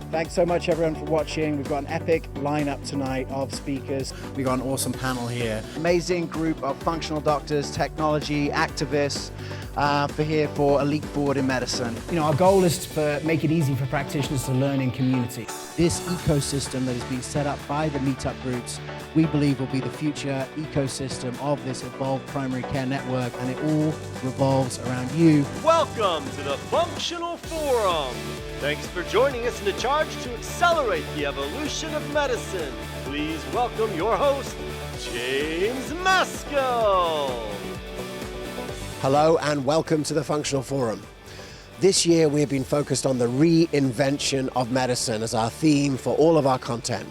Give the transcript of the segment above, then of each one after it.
Thanks so much, everyone, for watching. We've got an epic lineup tonight of speakers. We've got an awesome panel here. Amazing group of functional doctors, technology, activists, for a leap forward in medicine. Our goal is to make it easy for practitioners to learn in community. This ecosystem that is being set up by the meetup groups, we believe will be the future ecosystem of this evolved primary care network, and it all revolves around you. Welcome to the Functional Forum. Thanks for joining us in the charge to accelerate the evolution of medicine. Please welcome your host, James Maskell. Hello and welcome to the Functional Forum. This year we have been focused on the reinvention of medicine as our theme for all of our content.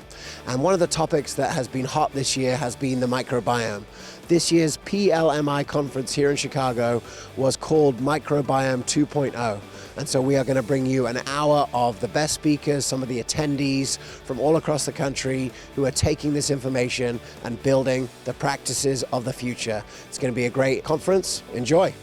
And one of the topics that has been hot this year has been the microbiome. This year's PLMI conference here in Chicago was called Microbiome 2.0. And so we are going to bring you an hour of the best speakers, some of the attendees from all across the country who are taking this information and building the practices of the future. It's going to be a great conference. Enjoy.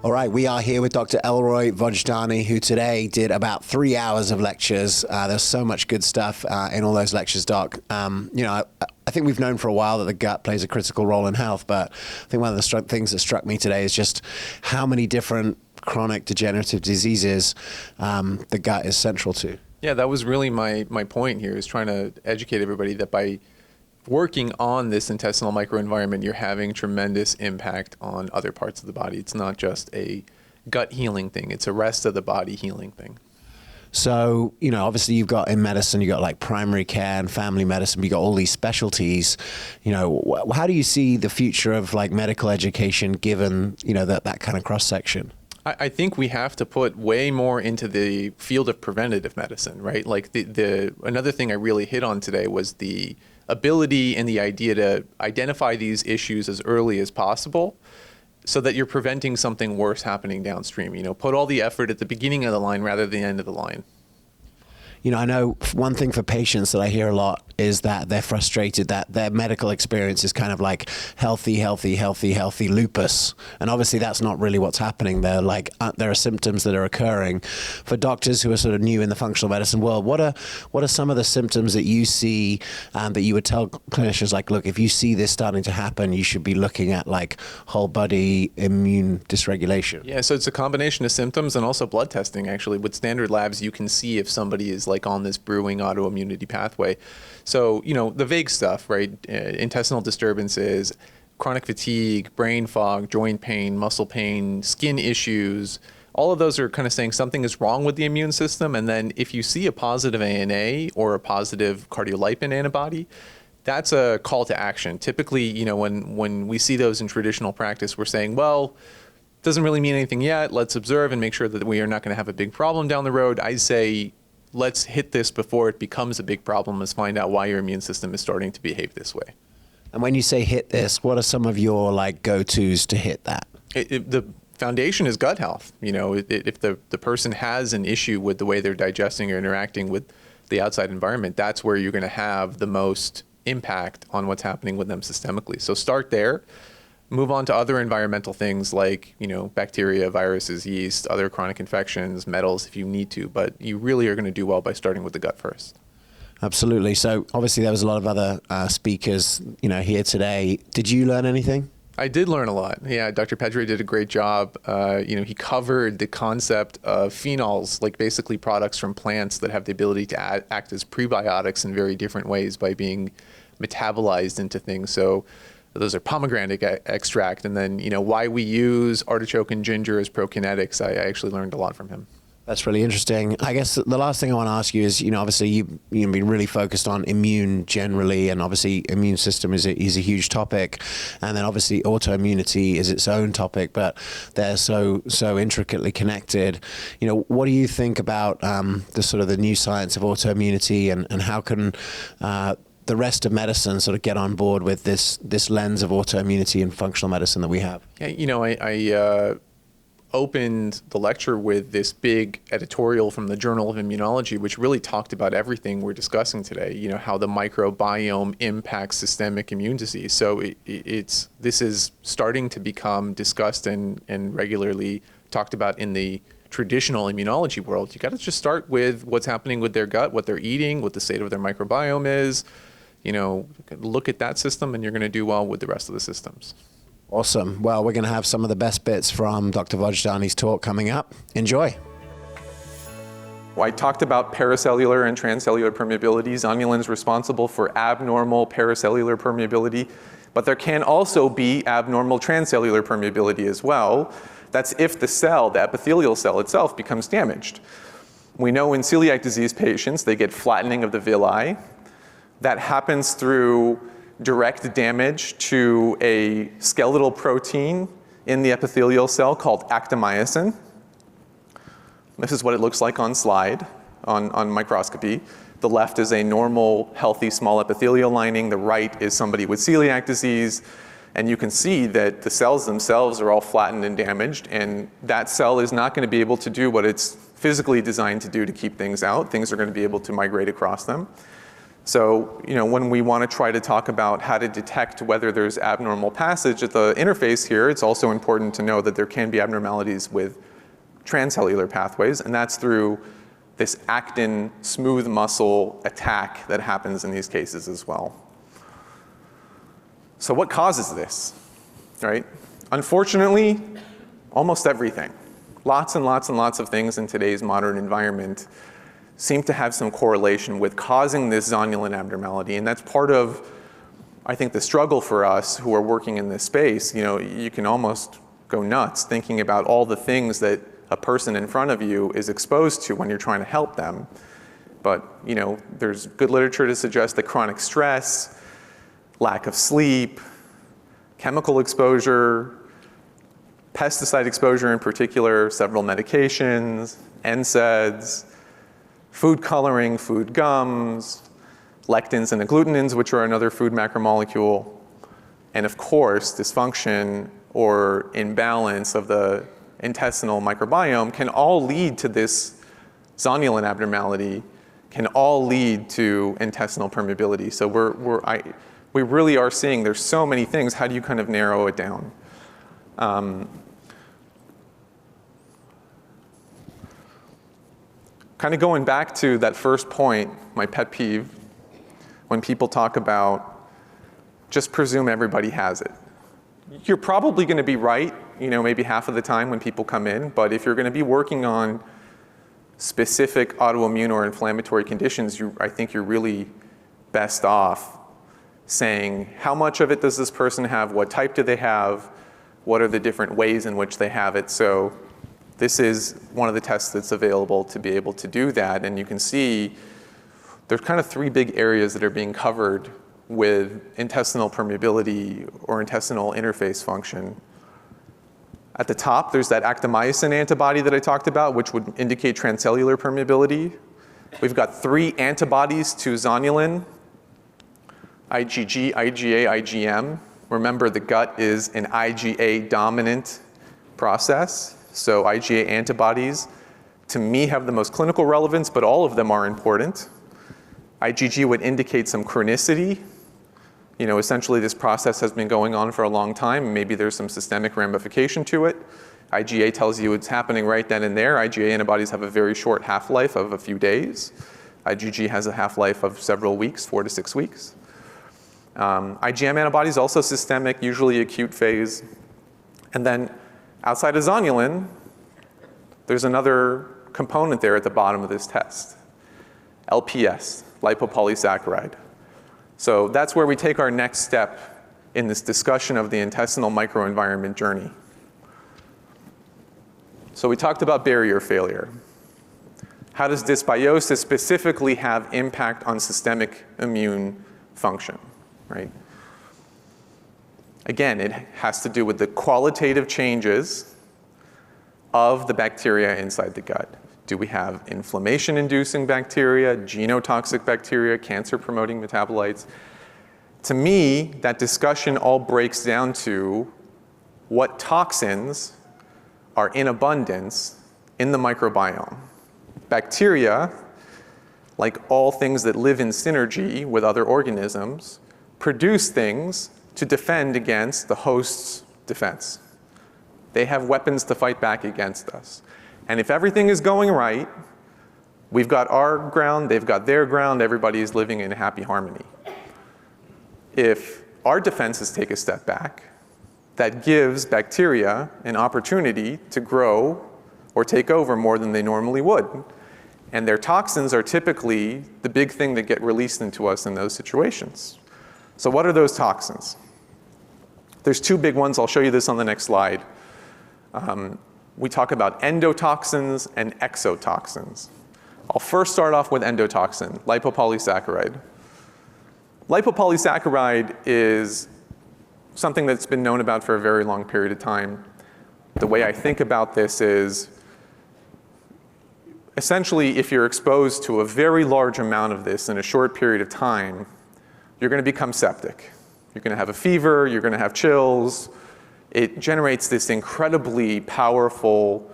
All right, we are here with Dr. Elroy Vojdani, who today did about 3 hours of lectures. There's so much good stuff in all those lectures, Doc. I think we've known for a while that the gut plays a critical role in health, but I think one of the things that struck me today is just how many different chronic degenerative diseases the gut is central to. Yeah, that was really my point here, is trying to educate everybody that by working on this intestinal microenvironment, you're having tremendous impact on other parts of the body. It's not just a gut healing thing, it's a rest of the body healing thing. So, obviously you've got in medicine, you've got like primary care and family medicine, you've got all these specialties. How do you see the future of like medical education given, that kind of cross section? I think we have to put way more into the field of preventative medicine, right? Like another thing I really hit on today was the ability and the idea to identify these issues as early as possible so that you're preventing something worse happening downstream. Put all the effort at the beginning of the line rather than the end of the line. I know one thing for patients that I hear a lot is that they're frustrated that their medical experience is kind of like healthy lupus. And obviously that's not really what's happening. There are symptoms that are occurring. For doctors who are sort of new in the functional medicine world, what are some of the symptoms that you see that you would tell clinicians, like, look, if you see this starting to happen, you should be looking at like whole body immune dysregulation? Yeah, so it's a combination of symptoms and also blood testing. Actually, with standard labs, you can see if somebody is like on this brewing autoimmunity pathway. So, the vague stuff, right? Intestinal disturbances, chronic fatigue, brain fog, joint pain, muscle pain, skin issues, all of those are kind of saying something is wrong with the immune system. And then if you see a positive ANA or a positive cardiolipin antibody, that's a call to action. Typically, when we see those in traditional practice, we're saying, well, doesn't really mean anything yet. Let's observe and make sure that we are not going to have a big problem down the road. I say, let's hit this before it becomes a big problem. Let's find out why your immune system is starting to behave this way. And when you say hit this, what are some of your like go-tos to hit that? The foundation is gut health. If the person has an issue with the way they're digesting or interacting with the outside environment, that's where you're going to have the most impact on what's happening with them systemically. So start there. Move on to other environmental things like, bacteria, viruses, yeast, other chronic infections, metals if you need to, but you really are going to do well by starting with the gut first. Absolutely. So obviously there was a lot of other speakers, here today. Did you learn anything? I did learn a lot. Yeah, Dr. Pedre did a great job. He covered the concept of phenols, like basically products from plants that have the ability to act as prebiotics in very different ways by being metabolized into things. So those are pomegranate extract, and then why we use artichoke and ginger as prokinetics. I actually learned a lot from him. That's really interesting. I guess the last thing I want to ask you is, obviously you've been really focused on immune generally, and obviously immune system is a huge topic, and then obviously autoimmunity is its own topic, but they're so intricately connected. What do you think about the new science of autoimmunity, and how can the rest of medicine sort of get on board with this lens of autoimmunity and functional medicine that we have? Yeah, opened the lecture with this big editorial from the Journal of Immunology, which really talked about everything we're discussing today, you know, how the microbiome impacts systemic immune disease. So this is starting to become discussed and regularly talked about in the traditional immunology world. You got to just start with what's happening with their gut, what they're eating, what the state of their microbiome is. You know, look at that system and you're going to do well with the rest of the systems. Awesome. Well, we're going to have some of the best bits from Dr. Vojdani's talk coming up. Enjoy. Well, I talked about paracellular and transcellular permeability. Zonulin's responsible for abnormal paracellular permeability, but there can also be abnormal transcellular permeability as well. That's if the cell, the epithelial cell itself, becomes damaged. We know in celiac disease patients, they get flattening of the villi. That happens through direct damage to a skeletal protein in the epithelial cell called actomyosin. This is what it looks like on slide, on microscopy. The left is a normal, healthy, small epithelial lining. The right is somebody with celiac disease. And you can see that the cells themselves are all flattened and damaged, and that cell is not going to be able to do what it's physically designed to do to keep things out. Things are going to be able to migrate across them. So, you know, when we want to try to talk about how to detect whether there's abnormal passage at the interface here, it's also important to know that there can be abnormalities with transcellular pathways, and that's through this actin smooth muscle attack that happens in these cases as well. So what causes this, right? Unfortunately, almost everything. Lots and lots and lots of things in today's modern environment seem to have some correlation with causing this zonulin abnormality, and that's part of, I think, the struggle for us who are working in this space. You know, you can almost go nuts thinking about all the things that a person in front of you is exposed to when you're trying to help them. But, you know, there's good literature to suggest that chronic stress, lack of sleep, chemical exposure, pesticide exposure in particular, several medications, NSAIDs, food coloring, food gums, lectins and agglutinins, which are another food macromolecule, and of course, dysfunction or imbalance of the intestinal microbiome can all lead to this zonulin abnormality, can all lead to intestinal permeability. So we really are seeing there's so many things. How do you kind of narrow it down? Kind of going back to that first point, my pet peeve, when people talk about just presume everybody has it. You're probably going to be right, you know, maybe half of the time when people come in, but if you're going to be working on specific autoimmune or inflammatory conditions, I think you're really best off saying how much of it does this person have, what type do they have, what are the different ways in which they have it. So this is one of the tests that's available to be able to do that, and you can see there's kind of three big areas that are being covered with intestinal permeability or intestinal interface function. At the top, there's that actomyosin antibody that I talked about, which would indicate transcellular permeability. We've got 3 antibodies to zonulin, IgG, IgA, IgM. Remember, the gut is an IgA dominant process. So IgA antibodies, to me, have the most clinical relevance, but all of them are important. IgG would indicate some chronicity. You know, essentially this process has been going on for a long time. Maybe there's some systemic ramification to it. IgA tells you it's happening right then and there. IgA antibodies have a very short half-life of a few days. IgG has a half-life of several weeks, 4 to 6 weeks. IgM antibodies, also systemic, usually acute phase. And then outside of zonulin, there's another component there at the bottom of this test. LPS, lipopolysaccharide. So that's where we take our next step in this discussion of the intestinal microenvironment journey. So we talked about barrier failure. How does dysbiosis specifically have impact on systemic immune function, right? Again, it has to do with the qualitative changes of the bacteria inside the gut. Do we have inflammation-inducing bacteria, genotoxic bacteria, cancer-promoting metabolites? To me, that discussion all breaks down to what toxins are in abundance in the microbiome. Bacteria, like all things that live in synergy with other organisms, produce things to defend against the host's defense. They have weapons to fight back against us. And if everything is going right, we've got our ground, they've got their ground, everybody is living in happy harmony. If our defenses take a step back, that gives bacteria an opportunity to grow or take over more than they normally would. And their toxins are typically the big thing that get released into us in those situations. So what are those toxins? There's two big ones. I'll show you this on the next slide. We talk about endotoxins and exotoxins. I'll first start off with endotoxin, lipopolysaccharide. Lipopolysaccharide is something that's been known about for a very long period of time. The way I think about this is, essentially, if you're exposed to a very large amount of this in a short period of time, you're going to become septic. You're going to have a fever, you're going to have chills. It generates this incredibly powerful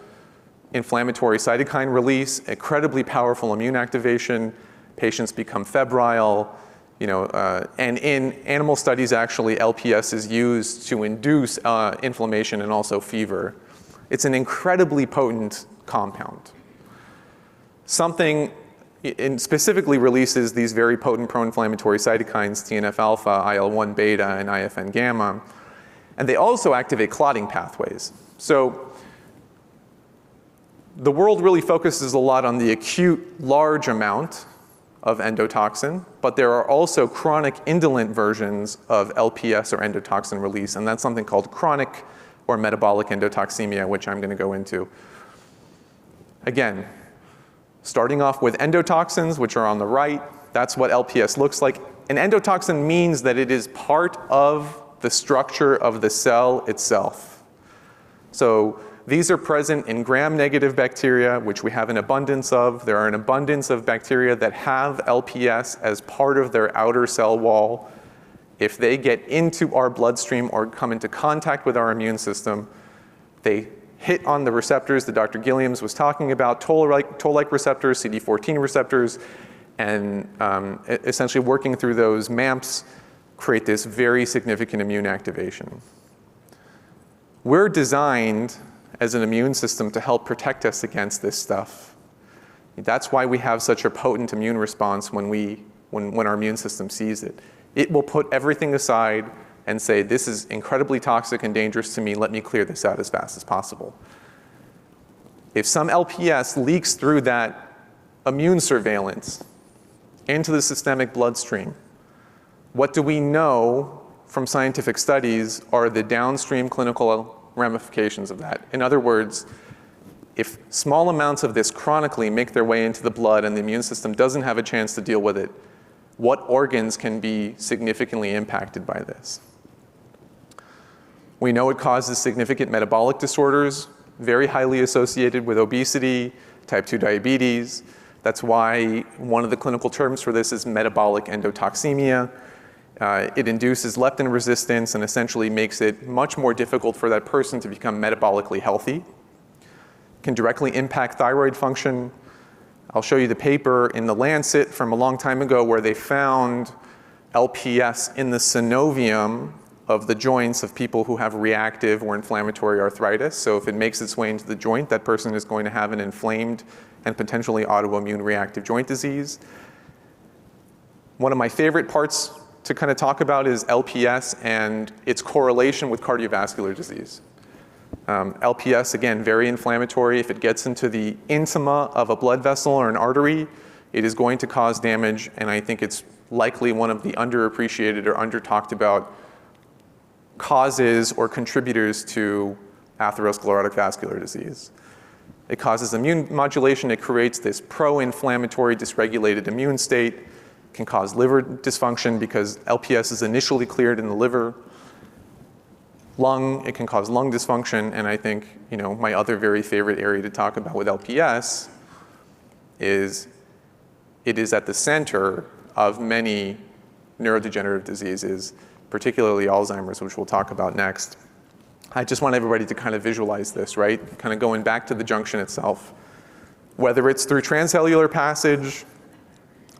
inflammatory cytokine release, incredibly powerful immune activation. Patients become febrile. And in animal studies, actually, LPS is used to induce inflammation and also fever. It's an incredibly potent compound. Something specifically releases these very potent pro-inflammatory cytokines, TNF-alpha, IL-1 beta, and IFN gamma. And they also activate clotting pathways. So the world really focuses a lot on the acute, large amount of endotoxin, but there are also chronic indolent versions of LPS or endotoxin release, and that's something called chronic or metabolic endotoxemia, which I'm going to go into. Again, starting off with endotoxins, which are on the right, that's what LPS looks like. An endotoxin means that it is part of the structure of the cell itself. So these are present in gram-negative bacteria, which we have an abundance of. There are an abundance of bacteria that have LPS as part of their outer cell wall. If they get into our bloodstream or come into contact with our immune system, they hit on the receptors that Dr. Guilliams was talking about, toll-like receptors, CD14 receptors, and essentially working through those MAMPs create this very significant immune activation. We're designed as an immune system to help protect us against this stuff. That's why we have such a potent immune response when our immune system sees it. It will put everything aside and say, this is incredibly toxic and dangerous to me, let me clear this out as fast as possible. If some LPS leaks through that immune surveillance into the systemic bloodstream, what do we know from scientific studies are the downstream clinical ramifications of that? In other words, if small amounts of this chronically make their way into the blood and the immune system doesn't have a chance to deal with it, what organs can be significantly impacted by this? We know it causes significant metabolic disorders, very highly associated with obesity, type 2 diabetes. That's why one of the clinical terms for this is metabolic endotoxemia. It induces leptin resistance and essentially makes it much more difficult for that person to become metabolically healthy. It can directly impact thyroid function. I'll show you the paper in the Lancet from a long time ago where they found LPS in the synovium of the joints of people who have reactive or inflammatory arthritis. So if it makes its way into the joint, that person is going to have an inflamed and potentially autoimmune reactive joint disease. One of my favorite parts to kind of talk about is LPS and its correlation with cardiovascular disease. LPS, again, very inflammatory. If it gets into the intima of a blood vessel or an artery, it is going to cause damage, and I think it's likely one of the underappreciated or under-talked about causes or contributors to atherosclerotic vascular disease. It causes immune modulation. It creates this pro-inflammatory, dysregulated immune state. It can cause liver dysfunction because LPS is initially cleared in the liver. Lung, it can cause lung dysfunction, and I think my other very favorite area to talk about with LPS is it is at the center of many neurodegenerative diseases, particularly Alzheimer's, which we'll talk about next. I just want everybody to kind of visualize this, right? Kind of going back to the junction itself. Whether it's through transcellular passage,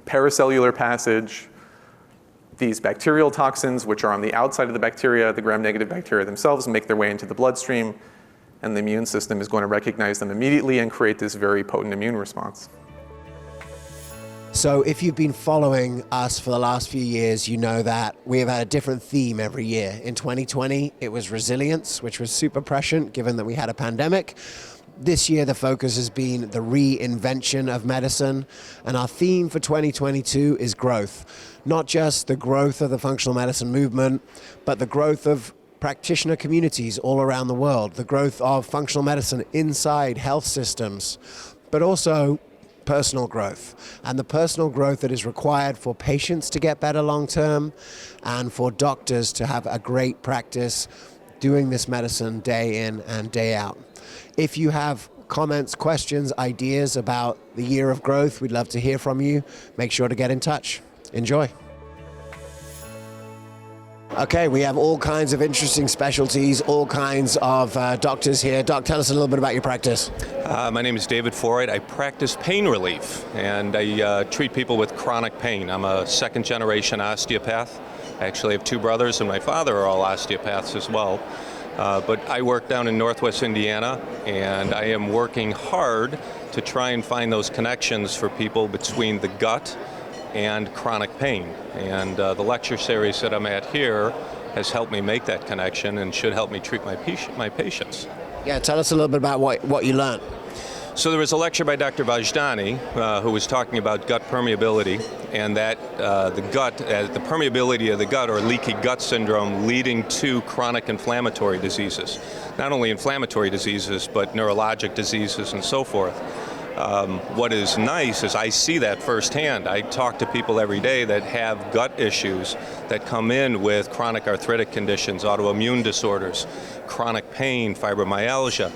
paracellular passage, these bacterial toxins, which are on the outside of the bacteria, the gram-negative bacteria themselves, make their way into the bloodstream, and the immune system is going to recognize them immediately and create this very potent immune response. So if you've been following us for the last few years, you know that we have had a different theme every year. In 2020, it was resilience, which was super prescient given that we had a pandemic. This year, the focus has been the reinvention of medicine, and our theme for 2022 is growth. Not just the growth of the functional medicine movement, but the growth of practitioner communities all around the world, the growth of functional medicine inside health systems, but also personal growth, and the personal growth that is required for patients to get better long term and for doctors to have a great practice doing this medicine day in and day out. If you have comments, questions, ideas about the year of growth, we'd love to hear from you. Make sure to get in touch. Enjoy. Okay, we have all kinds of interesting specialties, all kinds of doctors here. Doc, tell us a little bit about your practice. My name is David Forrest. I practice pain relief, and I treat people with chronic pain. I'm a second-generation osteopath. I actually have two brothers, and my father are all osteopaths as well. But I work down in Northwest Indiana, and I am working hard to try and find those connections for people between the gut and chronic pain. And the lecture series that I'm at here has helped me make that connection and should help me treat my patients. Yeah, tell us a little bit about what you learned. So there was a lecture by Dr. Vojdani who was talking about gut permeability, and that the permeability of the gut, or leaky gut syndrome, leading to chronic inflammatory diseases. Not only inflammatory diseases, but neurologic diseases and so forth. What is nice is I see that firsthand. I talk to people every day that have gut issues that come in with chronic arthritic conditions, autoimmune disorders, chronic pain, fibromyalgia,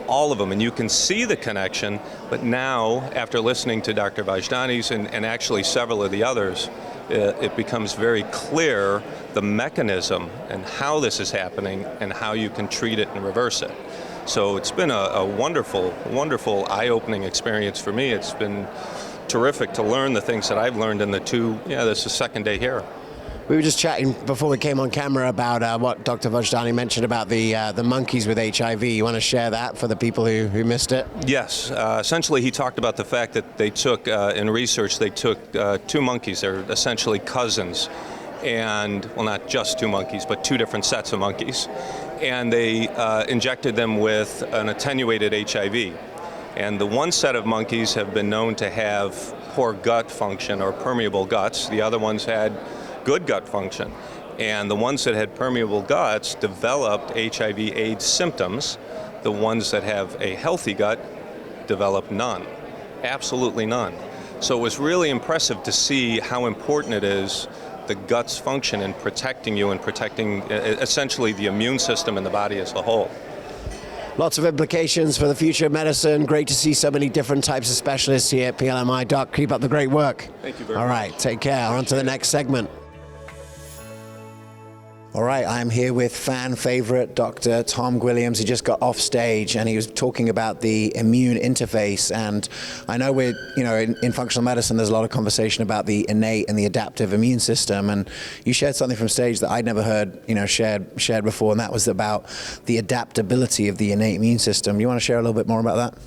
all of them, and you can see the connection. But now, after listening to Dr. Vojdani's and actually several of the others, it becomes very clear the mechanism and how this is happening and how you can treat it and reverse it. So it's been a wonderful, wonderful, eye-opening experience for me. It's been terrific to learn the things that I've learned in this is the second day here. We were just chatting before we came on camera about what Dr. Vojdani mentioned about the monkeys with HIV. You want to share that for the people who missed it? Yes. Essentially, he talked about the fact that they took, in research, they took two monkeys. They're essentially cousins. And, well, not just two monkeys, but two different sets of monkeys. And they injected them with an attenuated HIV. And the one set of monkeys have been known to have poor gut function or permeable guts. The other ones had good gut function. And the ones that had permeable guts developed HIV/AIDS symptoms. The ones that have a healthy gut developed none, absolutely none. So it was really impressive to see how important it is, the gut's function in protecting you and protecting essentially the immune system in the body as a whole. Lots of implications for the future of medicine. Great to see so many different types of specialists here at PLMI. Doc, keep up the great work. Thank you very much. All right, take care. On to the next segment. All right, I'm here with fan favorite Dr. Tom Guilliams. He just got off stage and he was talking about the immune interface. And I know in functional medicine, there's a lot of conversation about the innate and the adaptive immune system. And you shared something from stage that I'd never heard, shared before, and that was about the adaptability of the innate immune system. You want to share a little bit more about that?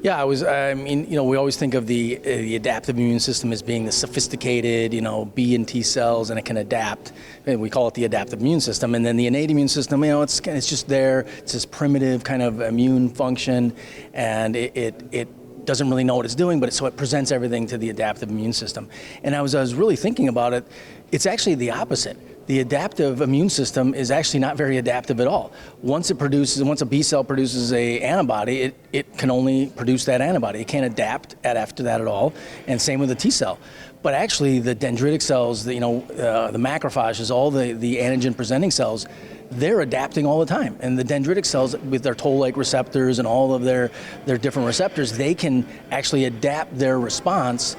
Yeah, we always think of the adaptive immune system as being the sophisticated, B and T cells, and it can adapt. And we call it the adaptive immune system. And then the innate immune system, it's just there. It's this primitive kind of immune function, and it doesn't really know what it's doing, so it presents everything to the adaptive immune system. And I was really thinking about it. It's actually the opposite. The adaptive immune system is actually not very adaptive at all. Once a B cell produces an antibody, it can only produce that antibody. It can't adapt after that at all. And same with the T cell. But actually, the dendritic cells, the macrophages, all the antigen presenting cells, they're adapting all the time. And the dendritic cells, with their toll-like receptors and all of their different receptors, they can actually adapt their response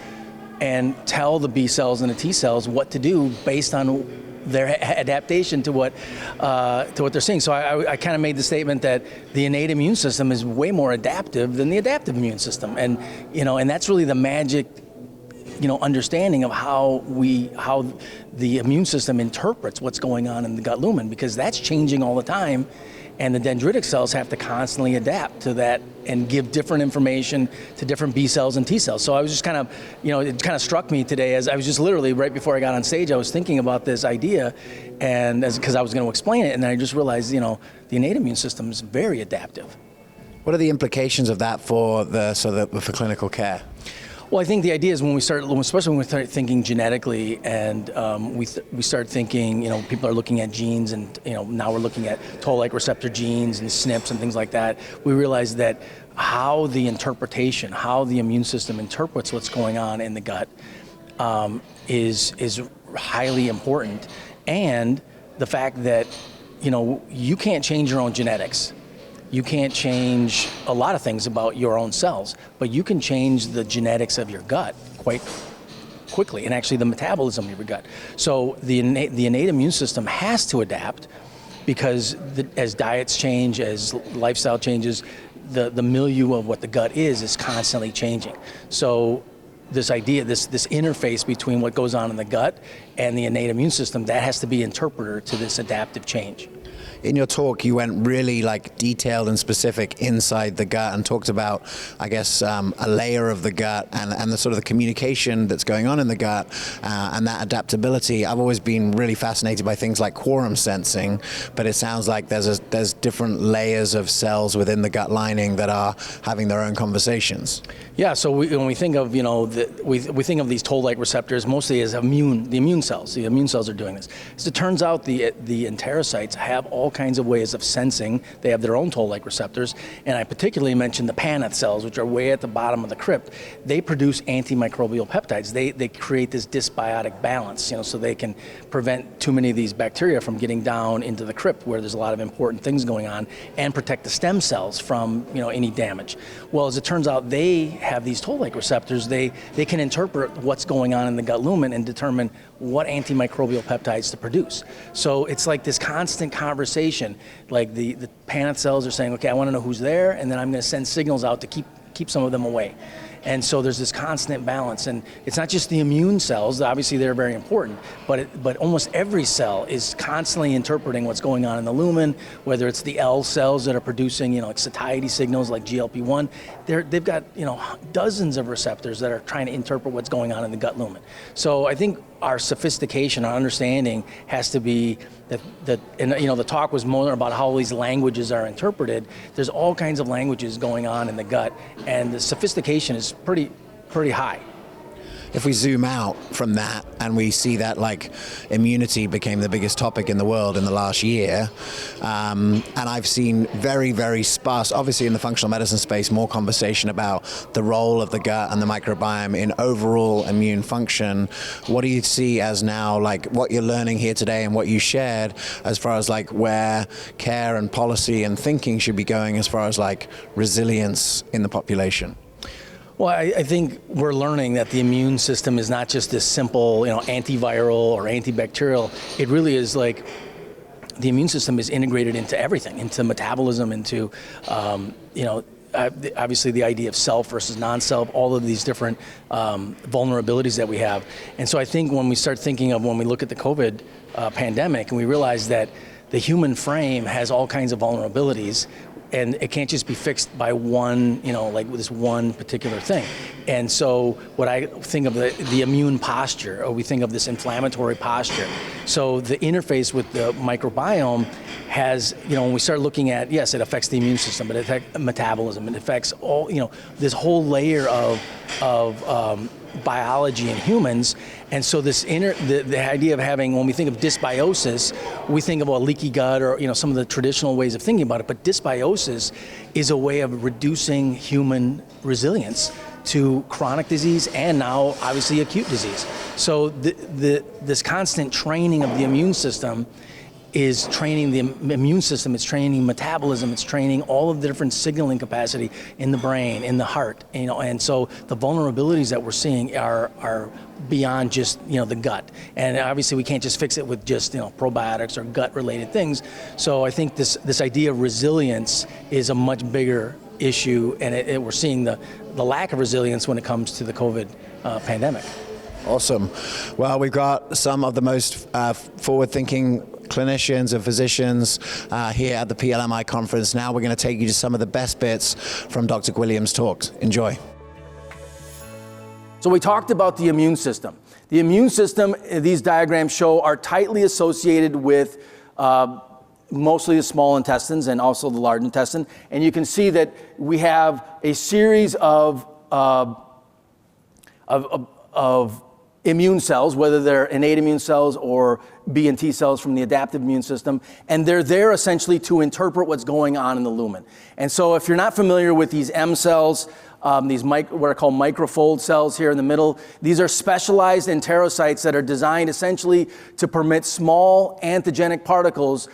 and tell the B cells and the T cells what to do based on their adaptation to what they're seeing. So I kind of made the statement that the innate immune system is way more adaptive than the adaptive immune system, and that's really the magic, understanding of how the immune system interprets what's going on in the gut lumen, because that's changing all the time. And the dendritic cells have to constantly adapt to that and give different information to different B cells and T cells. So I was just kind of, it kind of struck me today as I was just literally right before I got on stage, I was thinking about this idea, and because I was going to explain it, and then I just realized, the innate immune system is very adaptive. What are the implications of that for for clinical care? Well, I think the idea is especially when we start thinking genetically, and we start thinking, people are looking at genes, and now we're looking at toll-like receptor genes and SNPs and things like that. We realize that how the immune system interprets what's going on in the gut is highly important, and the fact that you can't change your own genetics. You can't change a lot of things about your own cells, but you can change the genetics of your gut quite quickly, and actually the metabolism of your gut. So the innate immune system has to adapt, because as diets change, as lifestyle changes, the milieu of what the gut is constantly changing. So this idea, this interface between what goes on in the gut and the innate immune system, that has to be interpreter to this adaptive change. In your talk, you went really detailed and specific inside the gut and talked about, I guess, a layer of the gut and the sort of the communication that's going on in the gut and that adaptability. I've always been really fascinated by things like quorum sensing, but it sounds like there's different layers of cells within the gut lining that are having their own conversations. Yeah, so when we think of, we think of these toll-like receptors mostly as the immune cells. The immune cells are doing this. As it turns out, the enterocytes have all kinds of ways of sensing. They have their own toll-like receptors, and I particularly mentioned the Paneth cells, which are way at the bottom of the crypt. They produce antimicrobial peptides. They create this dysbiotic balance, so they can prevent too many of these bacteria from getting down into the crypt where there's a lot of important things going on, and protect the stem cells from any damage. Well, as it turns out, they have these toll-like receptors. They can interpret what's going on in the gut lumen and determine what antimicrobial peptides to produce. So it's like this constant conversation. Like the Paneth cells are saying, okay, I want to know who's there, and then I'm going to send signals out to keep some of them away. And so there's this constant balance, and it's not just the immune cells. Obviously, they're very important, but almost every cell is constantly interpreting what's going on in the lumen. Whether it's the L cells that are producing, satiety signals like GLP-1, they've got dozens of receptors that are trying to interpret what's going on in the gut lumen. So I think our sophistication, our understanding has to be that the talk was more about how all these languages are interpreted. There's all kinds of languages going on in the gut, and the sophistication is pretty high. If we zoom out from that and we see that immunity became the biggest topic in the world in the last year, and I've seen very, very sparse, obviously in the functional medicine space, more conversation about the role of the gut and the microbiome in overall immune function. What do you see as now what you're learning here today and what you shared as far as where care and policy and thinking should be going as far as resilience in the population? Well, I think we're learning that the immune system is not just this simple, antiviral or antibacterial. It really is the immune system is integrated into everything, into metabolism, into, obviously the idea of self versus non-self, all of these different vulnerabilities that we have. And so I think when we start thinking of when we look at the COVID pandemic, and we realize that the human frame has all kinds of vulnerabilities, and it can't just be fixed by one, this one particular thing. And so what I think of the immune posture, or we think of this inflammatory posture. So the interface with the microbiome has, when we start looking at, yes, it affects the immune system, but it affects metabolism, it affects all, this whole layer of biology in humans. And so the idea of having, when we think of dysbiosis, we think about leaky gut or some of the traditional ways of thinking about it, but dysbiosis is a way of reducing human resilience to chronic disease and now obviously acute disease. So this constant training of the immune system is training the immune system, it's training metabolism, it's training all of the different signaling capacity in the brain, in the heart, and so the vulnerabilities that we're seeing are beyond just, the gut. And obviously we can't just fix it with just, probiotics or gut related things. So I think this idea of resilience is a much bigger issue, and we're seeing the lack of resilience when it comes to the COVID pandemic. Awesome. Well, we've got some of the most forward-thinking clinicians and physicians here at the PLMI conference. Now we're going to take you to some of the best bits from Dr. Guilliams' talks. Enjoy. So we talked about the immune system. The immune system, these diagrams show, are tightly associated with mostly the small intestines and also the large intestine. And you can see that we have a series of immune cells, whether they're innate immune cells or B and T cells from the adaptive immune system, and they're there essentially to interpret what's going on in the lumen. And so if you're not familiar with these M cells, what are called microfold cells here in the middle, these are specialized enterocytes that are designed essentially to permit small antigenic particles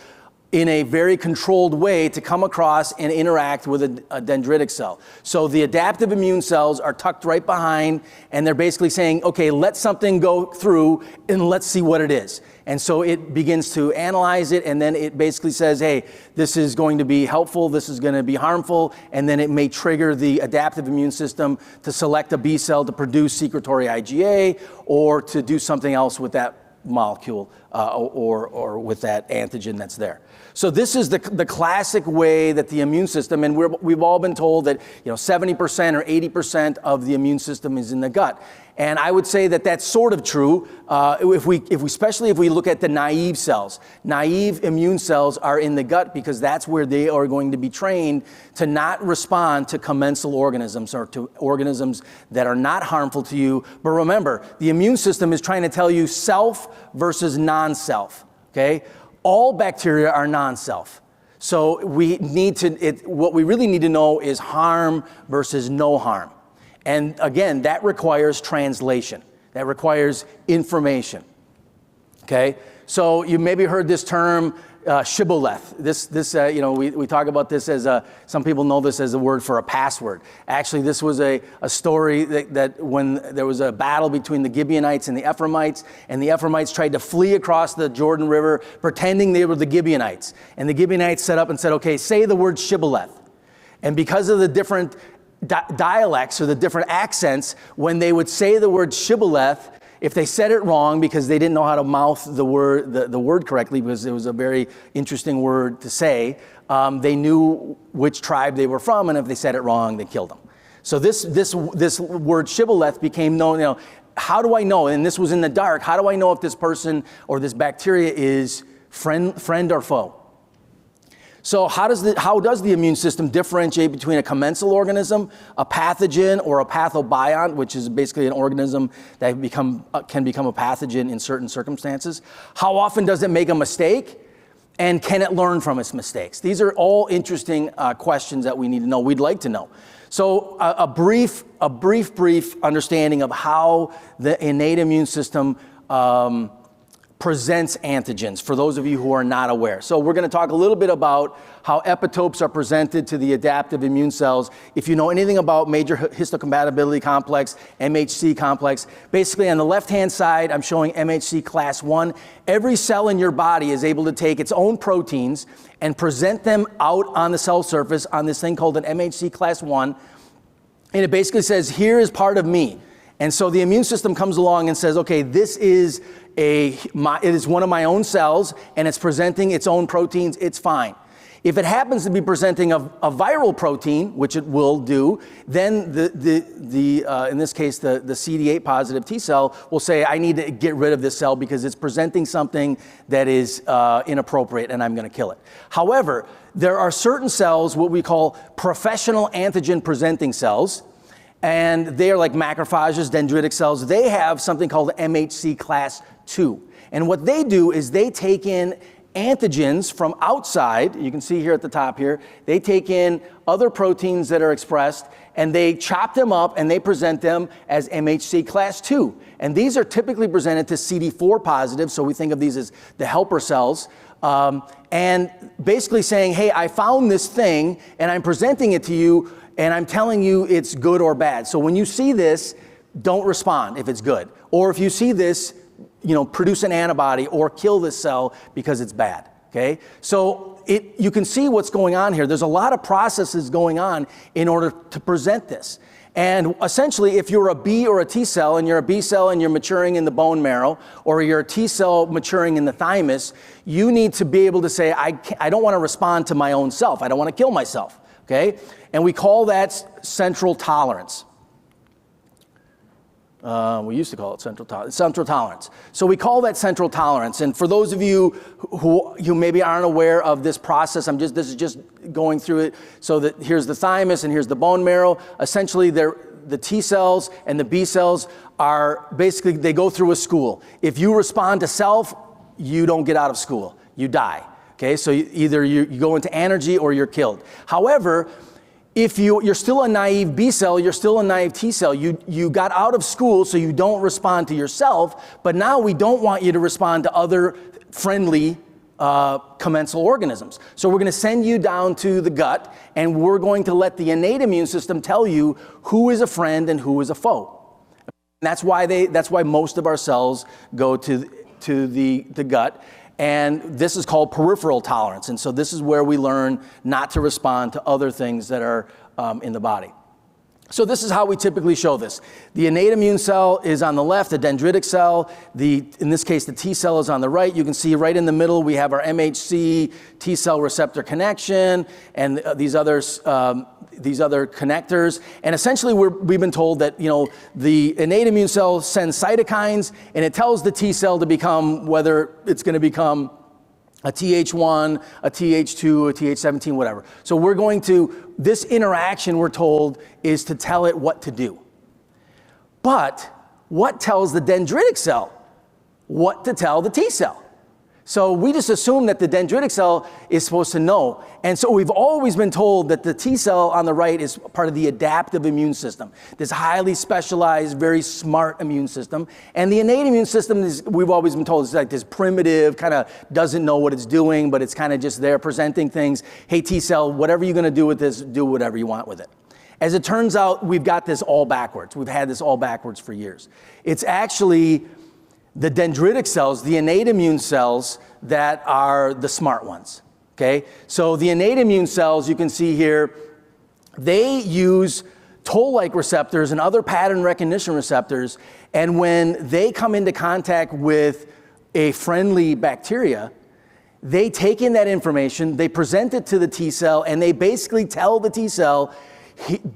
in a very controlled way to come across and interact with a dendritic cell. So the adaptive immune cells are tucked right behind, and they're basically saying, okay, let something go through and let's see what it is. And so it begins to analyze it, and then it basically says, hey, this is going to be helpful, this is going to be harmful, and then it may trigger the adaptive immune system to select a B cell to produce secretory IgA or to do something else with that molecule or with that antigen that's there. So this is the classic way that the immune system, and we've all been told that 70% or 80% of the immune system is in the gut. And I would say that that's sort of true especially if we look at the naive cells. Naive immune cells are in the gut because that's where they are going to be trained to not respond to commensal organisms or to organisms that are not harmful to you. But remember, the immune system is trying to tell you self versus non-self, okay? All bacteria are non-self. So what we really need to know is harm versus no harm. And again, that requires translation. That requires information, okay? So you maybe heard this term, shibboleth. We talk about this as some people know this as a word for a password. Actually, this was a story that when there was a battle between the Gibeonites and the Ephraimites, and the Ephraimites tried to flee across the Jordan River pretending they were the Gibeonites. And the Gibeonites set up and said, okay, say the word shibboleth. And because of the different dialects or the different accents, when they would say the word shibboleth, if they said it wrong because they didn't know how to mouth the word correctly, because it was a very interesting word to say, they knew which tribe they were from, and if they said it wrong, they killed them. So this word shibboleth became known. How do I know? And this was in the dark. How do I know if this person or this bacteria is friend or foe? So how does the immune system differentiate between a commensal organism, a pathogen, or a pathobiont, which is basically an organism that can become a pathogen in certain circumstances? How often does it make a mistake? And can it learn from its mistakes? These are all interesting questions that we need to know, we'd like to know. So a brief understanding of how the innate immune system presents antigens, for those of you who are not aware. So we're going to talk a little bit about how epitopes are presented to the adaptive immune cells. If you know anything about major histocompatibility complex, MHC complex, basically on the left-hand side, I'm showing MHC class 1. Every cell in your body is able to take its own proteins and present them out on the cell surface on this thing called an MHC class 1. And it basically says, here is part of me. And so the immune system comes along and says, okay, this is it is one of my own cells, and it's presenting its own proteins, it's fine. If it happens to be presenting a viral protein, which it will do, then in this case, the CD8 positive T cell will say, I need to get rid of this cell because it's presenting something that is inappropriate and I'm going to kill it. However, there are certain cells, what we call professional antigen presenting cells, and they are like macrophages, dendritic cells. They have something called MHC class 2. And what they do is they take in antigens from outside. You can see here at the top here, they take in other proteins that are expressed and they chop them up and they present them as MHC class 2. And these are typically presented to CD4 positive, so we think of these as the helper cells and basically saying, hey, I found this thing and I'm presenting it to you and I'm telling you it's good or bad. So when you see this, don't respond if it's good. Or if you see this, produce an antibody or kill this cell because it's bad, okay? So you can see what's going on here. There's a lot of processes going on in order to present this. And essentially, if you're a B or a T cell, and you're a B cell and you're maturing in the bone marrow, or you're a T cell maturing in the thymus, you need to be able to say, I don't want to respond to my own self. I don't want to kill myself, okay? And we call that central tolerance. We used to call it central tolerance. So we call that central tolerance. And for those of you who maybe aren't aware of this process, this is just going through it. So that here's the thymus and here's the bone marrow. Essentially, the T cells and the B cells are basically, they go through a school. If you respond to self, you don't get out of school. You die. Okay, so either you go into anergy or you're killed. However, if you're still a naive B cell, you're still a naive T cell. You got out of school, so you don't respond to yourself, but now we don't want you to respond to other friendly commensal organisms. So we're going to send you down to the gut, and we're going to let the innate immune system tell you who is a friend and who is a foe. And that's why most of our cells go to the gut. And this is called peripheral tolerance. And so this is where we learn not to respond to other things that are in the body. So this is how we typically show this. The innate immune cell is on the left, the dendritic cell. In this case, the T cell is on the right. You can see right in the middle, we have our MHC T cell receptor connection and these other connectors. And essentially, we've been told that the innate immune cell sends cytokines, and it tells the T cell to become, whether it's going to become a Th1, a Th2, a Th17, whatever. So this interaction, we're told, is to tell it what to do. But what tells the dendritic cell what to tell the T cell? So we just assume that the dendritic cell is supposed to know. And so we've always been told that the T cell on the right is part of the adaptive immune system, this highly specialized, very smart immune system. And the innate immune system, we've always been told, is like this primitive, kind of doesn't know what it's doing, but it's kind of just there presenting things. Hey, T cell, whatever you're going to do with this, do whatever you want with it. As it turns out, we've got this all backwards. We've had this all backwards for years. It's actually the dendritic cells, the innate immune cells, that are the smart ones, okay? So the innate immune cells, you can see here, they use toll-like receptors and other pattern recognition receptors, and when they come into contact with a friendly bacteria, they take in that information, they present it to the T cell, and they basically tell the T cell,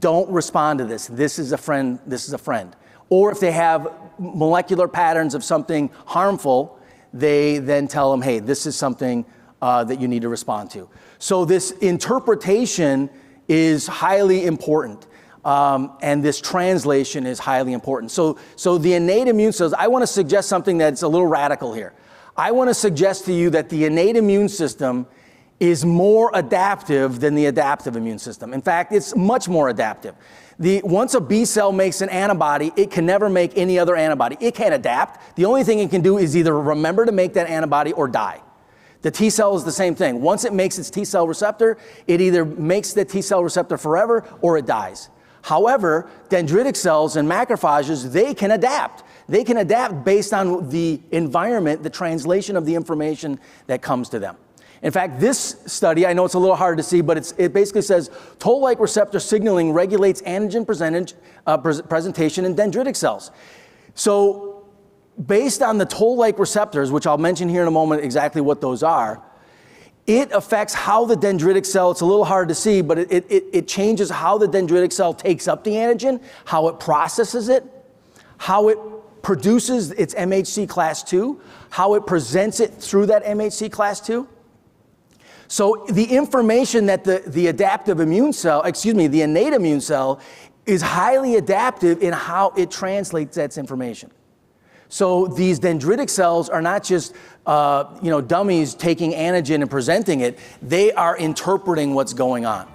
don't respond to this. This is a friend, this is a friend. Or if they have molecular patterns of something harmful, they then tell them, hey, this is something that you need to respond to. So this interpretation is highly important, and this translation is highly important. So the innate immune cells, I want to suggest something that's a little radical here. I want to suggest to you that the innate immune system is more adaptive than the adaptive immune system. In fact, it's much more adaptive. Once a B cell makes an antibody, it can never make any other antibody. It can't adapt. The only thing it can do is either remember to make that antibody or die. The T cell is the same thing. Once it makes its T cell receptor, it either makes the T cell receptor forever or it dies. However, dendritic cells and macrophages, they can adapt. They can adapt based on the environment, the translation of the information that comes to them. In fact, this study, I know it's a little hard to see, but it basically says toll-like receptor signaling regulates antigen presentation in dendritic cells. So based on the toll-like receptors, which I'll mention here in a moment exactly what those are, it affects how the dendritic cell, it's a little hard to see, but it changes how the dendritic cell takes up the antigen, how it processes it, how it produces its MHC class II, how it presents it through that MHC class II. So the information that the adaptive immune cell, the innate immune cell, is highly adaptive in how it translates that information. So these dendritic cells are not just dummies taking antigen and presenting it, they are interpreting what's going on.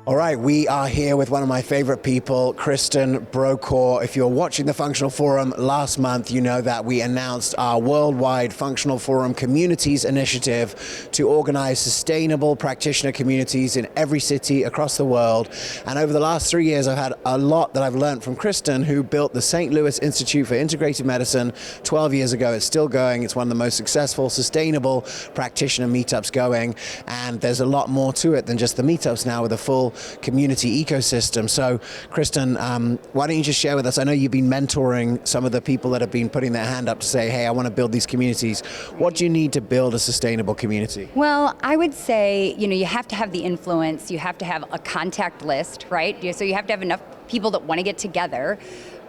All right, we are here with one of my favorite people, Kristen Brokaw. If you're watching the Functional Forum last month, you know that we announced our worldwide Functional Forum Communities Initiative to organize sustainable practitioner communities in every city across the world. And over the last 3 years, I've had a lot that I've learned from Kristen, who built the St. Louis Institute for Integrative Medicine 12 years ago. It's still going. It's one of the most successful, sustainable practitioner meetups going. And there's a lot more to it than just the meetups now, with a full community ecosystem. So, Kristen, why don't you just share with us? I know you've been mentoring some of the people that have been putting their hand up to say, hey, I want to build these communities. What do you need to build a sustainable community? Well, I would say, you have to have the influence, you have to have a contact list, right? So you have to have enough people that want to get together,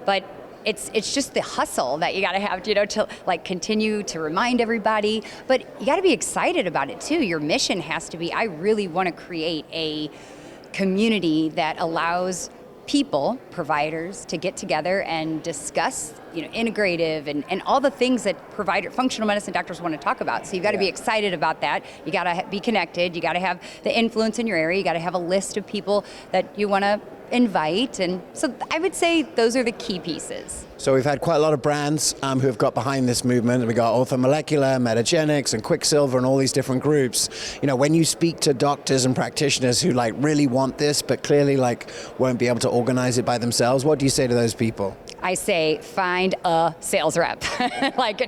but it's just the hustle that you got to have, to like continue to remind everybody, but you got to be excited about it too. Your mission has to be, I really want to create a community that allows people, providers, to get together and discuss, integrative and all the things that functional medicine doctors want to talk about. So you've got to be excited about that. You got to be connected. You got to have the influence in your area. You got to have a list of people that you want to invite. And so I would say those are the key pieces. So we've had quite a lot of brands who have got behind this movement. We got Orthomolecular, Metagenics, and Quicksilver, and all these different groups. When you speak to doctors and practitioners who really want this, but clearly won't be able to organize it by themselves, what do you say to those people? I say find a sales rep,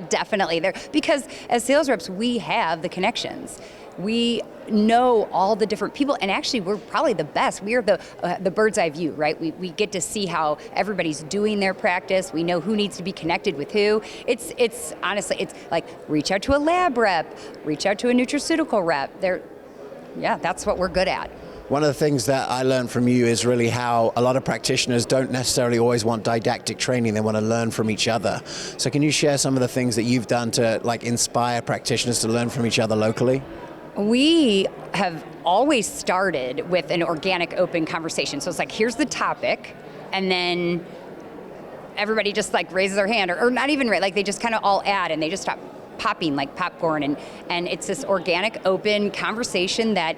definitely there, because as sales reps we have the connections. We know all the different people, and actually we're probably the best. We are the bird's eye view, right? We get to see how everybody's doing their practice. We know who needs to be connected with who. It's honestly, it's like reach out to a lab rep, reach out to a nutraceutical rep. That's what we're good at. One of the things that I learned from you is really how a lot of practitioners don't necessarily always want didactic training. They want to learn from each other. So can you share some of the things that you've done to inspire practitioners to learn from each other locally? We have always started with an organic, open conversation. So it's here's the topic, and then everybody just raises their hand, or not even right, they just kind of all add, and they just stop popping like popcorn, and it's this organic, open conversation that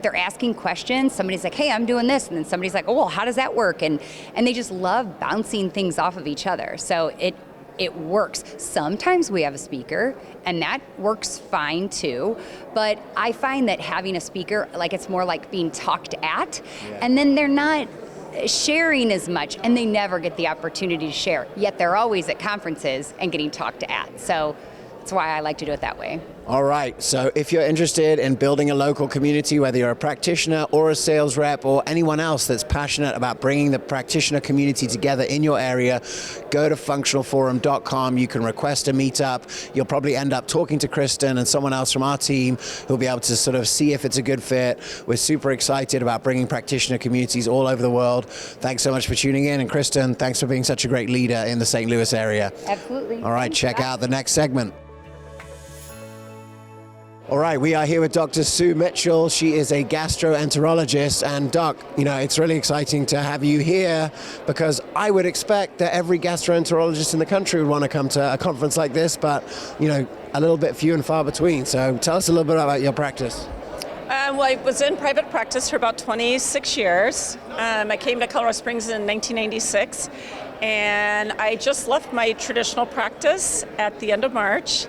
they're asking questions. Somebody's like, hey, I'm doing this, and then somebody's like, oh, well, how does that work? And they just love bouncing things off of each other. So it works. Sometimes we have a speaker, and that works fine too, but I find that having a speaker, it's more like being talked at, and then they're not sharing as much, and they never get the opportunity to share, yet they're always at conferences and getting talked at. So that's why I like to do it that way. All right, so if you're interested in building a local community, whether you're a practitioner or a sales rep or anyone else that's passionate about bringing the practitioner community together in your area, go to functionalforum.com. You can request a meetup. You'll probably end up talking to Kristen and someone else from our team who'll be able to sort of see if it's a good fit. We're super excited about bringing practitioner communities all over the world. Thanks so much for tuning in, and Kristen, thanks for being such a great leader in the St. Louis area. Absolutely. All right, check out the next segment. All right, we are here with Dr. Sue Mitchell. She is a gastroenterologist. And Doc, it's really exciting to have you here, because I would expect that every gastroenterologist in the country would want to come to a conference like this, but, a little bit few and far between. So tell us a little bit about your practice. Well, I was in private practice for about 26 years. I came to Colorado Springs in 1996, and I just left my traditional practice at the end of March.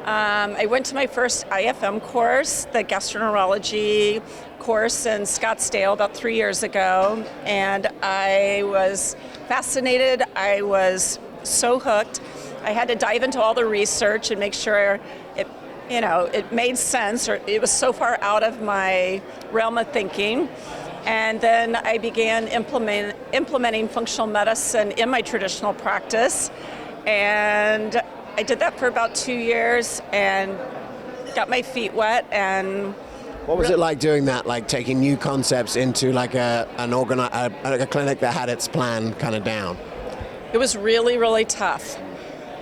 I went to my first IFM course, the gastroenterology course in Scottsdale, about 3 years ago, and I was fascinated. I was so hooked. I had to dive into all the research and make sure it made sense, or it was so far out of my realm of thinking. And then I began implementing functional medicine in my traditional practice, and I did that for about 2 years and got my feet wet. And what was it like doing that, taking new concepts into a clinic that had its plan kind of down? It was really, really tough.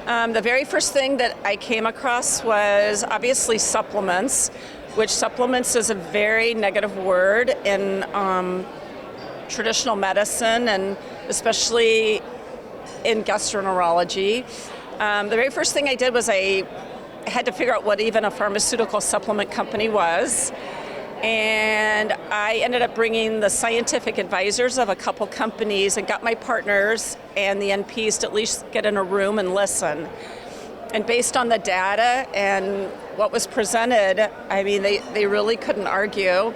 The very first thing that I came across was obviously supplements, which supplements is a very negative word in traditional medicine, and especially in gastroenterology. The very first thing I did was I had to figure out what even a pharmaceutical supplement company was. And I ended up bringing the scientific advisors of a couple companies and got my partners and the NPs to at least get in a room and listen. And based on the data and what was presented, I mean, they really couldn't argue.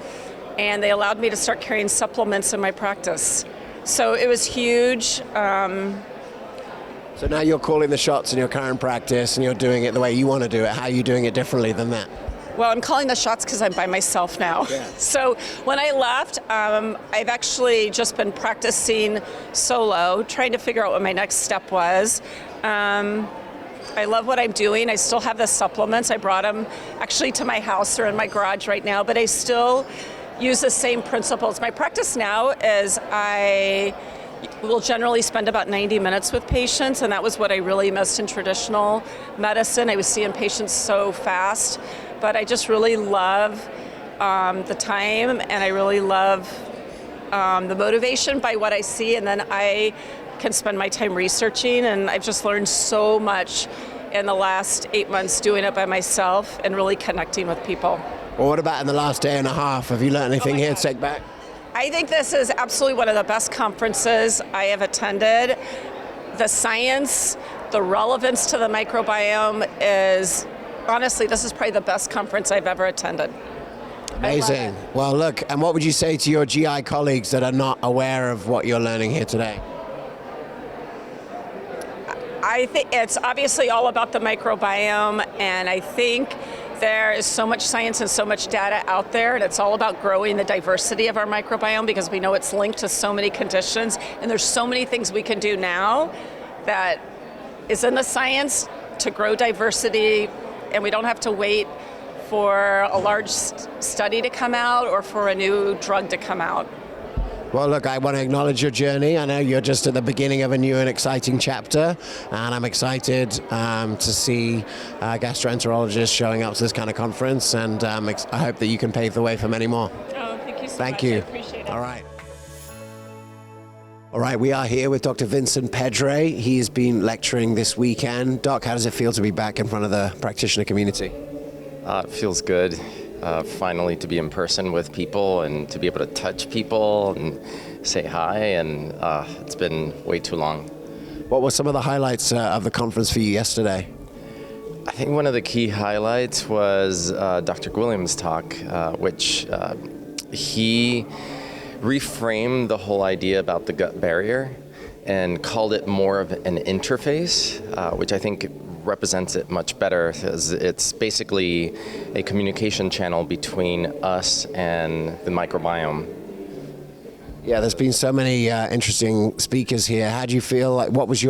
And they allowed me to start carrying supplements in my practice. So it was huge. So now you're calling the shots in your current practice and you're doing it the way you want to do it. How are you doing it differently than that? Well, I'm calling the shots because I'm by myself now. Yeah. So when I left, I've actually just been practicing solo, trying to figure out what my next step was. I love what I'm doing. I still have the supplements. I brought them actually to my house. They're in my garage right now, but I still use the same principles. My practice now is I will generally spend about 90 minutes with patients, and that was what I really missed in traditional medicine. I was seeing patients so fast, but I just really love the time, and I really love the motivation by what I see, and then I can spend my time researching, and I've just learned so much in the last 8 months doing it by myself and really connecting with people. Well, what about in the last day and a half? Have you learned anything here to take back? I think this is absolutely one of the best conferences I have attended. The science, the relevance to the microbiome is, honestly, this is probably the best conference I've ever attended. Amazing. Well, look, and what would you say to your GI colleagues that are not aware of what you're learning here today? I think it's obviously all about the microbiome, and I think there is so much science and so much data out there, and it's all about growing the diversity of our microbiome because we know it's linked to so many conditions, and there's so many things we can do now that is in the science to grow diversity, and we don't have to wait for a large study to come out or for a new drug to come out. Well, look, I want to acknowledge your journey. I know you're just at the beginning of a new and exciting chapter, and I'm excited to see gastroenterologists showing up to this kind of conference, and I hope that you can pave the way for many more. Oh, thank you so much. Thank you. I appreciate it. All right. All right, we are here with Dr. Vincent Pedre. He has been lecturing this weekend. Doc, how does it feel to be back in front of the practitioner community? It feels good. Finally to be in person with people and to be able to touch people and say hi, and it's been way too long. What were some of the highlights of the conference for you yesterday? I think one of the key highlights was Dr. Guilliams' talk, which he reframed the whole idea about the gut barrier and called it more of an interface, which I think represents it much better, because it's basically a communication channel between us and the microbiome. Yeah, there's been so many interesting speakers here. How do you feel? Like, what was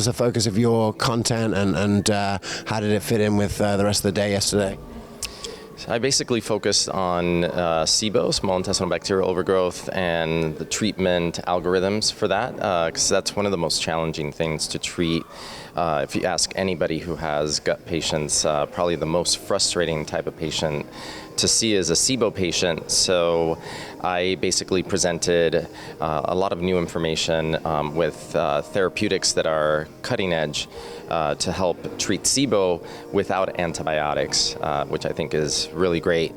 the focus of your content, and how did it fit in with the rest of the day yesterday? So I basically focused on SIBO, small intestinal bacterial overgrowth, and the treatment algorithms for that, because that's one of the most challenging things to treat. If you ask anybody who has gut patients, probably the most frustrating type of patient to see is a SIBO patient. So I basically presented a lot of new information with therapeutics that are cutting edge to help treat SIBO without antibiotics, which I think is really great.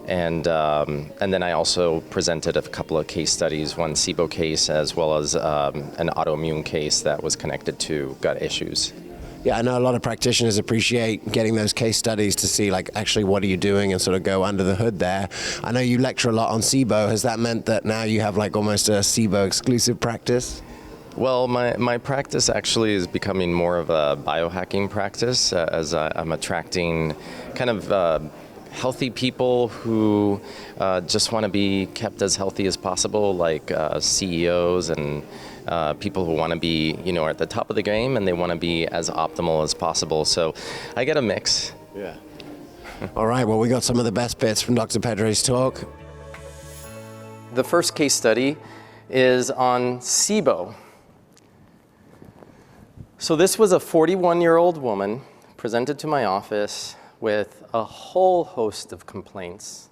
And then I also presented a couple of case studies, one SIBO case as well as an autoimmune case that was connected to gut issues. Yeah, I know a lot of practitioners appreciate getting those case studies to see, like, actually what are you doing and sort of go under the hood there. I know you lecture a lot on SIBO. Has that meant that now you have like almost a SIBO exclusive practice? Well, my practice actually is becoming more of a biohacking practice, as I'm attracting kind of healthy people who just want to be kept as healthy as possible, like CEOs and people who want to be, at the top of the game, and they want to be as optimal as possible. So I get a mix. Yeah. All right, well, we got some of the best bits from Dr. Pedre's talk. The first case study is on SIBO. So this was a 41-year-old woman presented to my office with a whole host of complaints.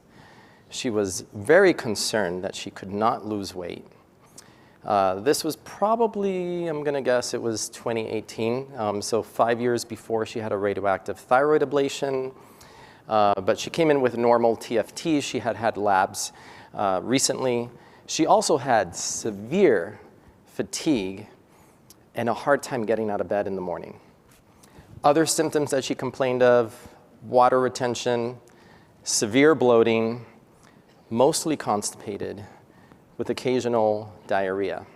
She was very concerned that she could not lose weight. This was probably, I'm gonna guess it was 2018, so 5 years before she had a radioactive thyroid ablation. But she came in with normal TFT. She had had labs recently. She also had severe fatigue and a hard time getting out of bed in the morning. Other symptoms that she complained of: water retention, severe bloating, mostly constipated, with occasional diarrhea.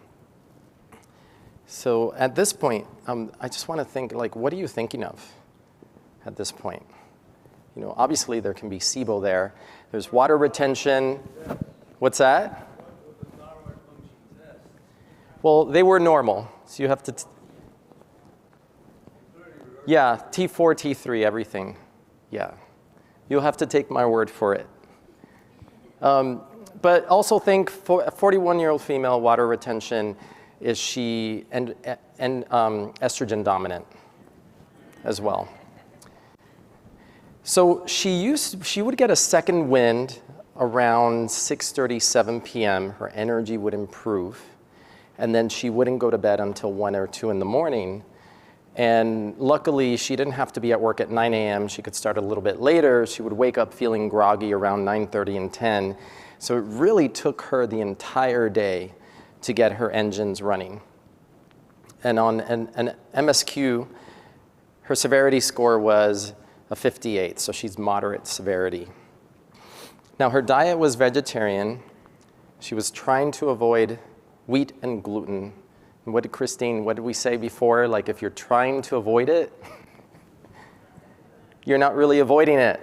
So at this point, I just want to think, like, what are you thinking of at this point? You know, obviously there can be SIBO there. There's water retention. What's that? Well, they were normal, so you have to. Yeah, T4, T3, everything. Yeah, you'll have to take my word for it. But also think for a 41-year-old female, water retention, is she and estrogen dominant as well. So she would get a second wind around 6:30, 7 p.m. Her energy would improve, and then she wouldn't go to bed until 1 or 2 in the morning. And luckily, she didn't have to be at work at 9 a.m. She could start a little bit later. She would wake up feeling groggy around 9:30 and 10. So it really took her the entire day to get her engines running. And on an MSQ, her severity score was a 58, so she's moderate severity. Now, her diet was vegetarian. She was trying to avoid wheat and gluten. And what did we say before? Like, if you're trying to avoid it, you're not really avoiding it.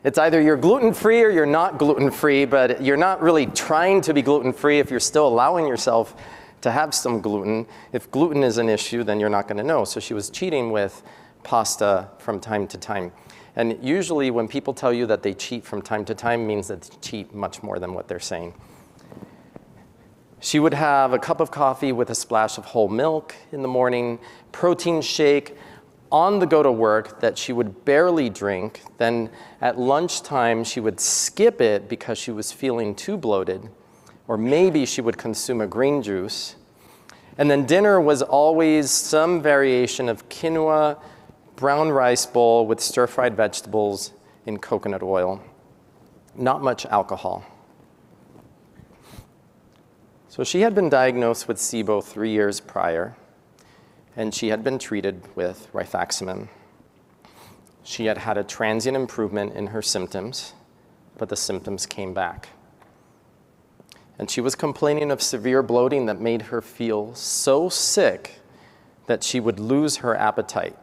It's either you're gluten-free or you're not gluten-free, but you're not really trying to be gluten-free if you're still allowing yourself to have some gluten. If gluten is an issue, then you're not going to know. So she was cheating with pasta from time to time. And usually when people tell you that they cheat from time to time, means that they cheat much more than what they're saying. She would have a cup of coffee with a splash of whole milk in the morning, protein shake on the go to work that she would barely drink. Then at lunchtime, she would skip it because she was feeling too bloated, or maybe she would consume a green juice. And then dinner was always some variation of quinoa, brown rice bowl with stir-fried vegetables in coconut oil. Not much alcohol. So she had been diagnosed with SIBO 3 years prior, and she had been treated with rifaximin. She had had a transient improvement in her symptoms, but the symptoms came back. And she was complaining of severe bloating that made her feel so sick that she would lose her appetite.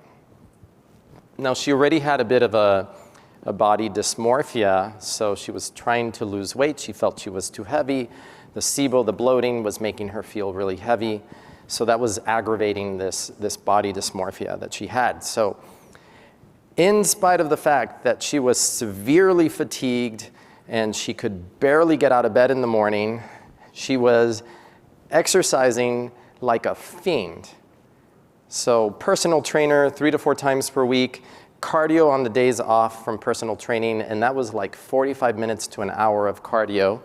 Now, she already had a bit of a body dysmorphia, so she was trying to lose weight. She felt she was too heavy. The SIBO, the bloating, was making her feel really heavy. So that was aggravating this body dysmorphia that she had. So in spite of the fact that she was severely fatigued and she could barely get out of bed in the morning, she was exercising like a fiend. So personal trainer 3 to 4 times per week, cardio on the days off from personal training, and that was like 45 minutes to an hour of cardio.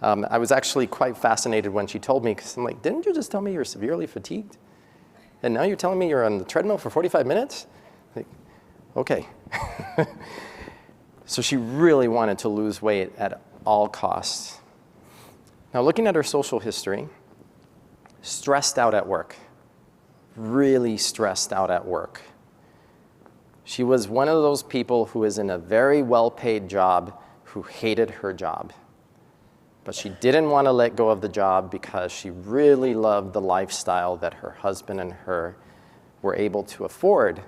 I was actually quite fascinated when she told me, because I'm like, didn't you just tell me you're severely fatigued? And now you're telling me you're on the treadmill for 45 minutes? Like, okay. So she really wanted to lose weight at all costs. Now, looking at her social history, stressed out at work, really stressed out at work. She was one of those people who is in a very well-paid job who hated her job. But she didn't want to let go of the job because she really loved the lifestyle that her husband and her were able to afford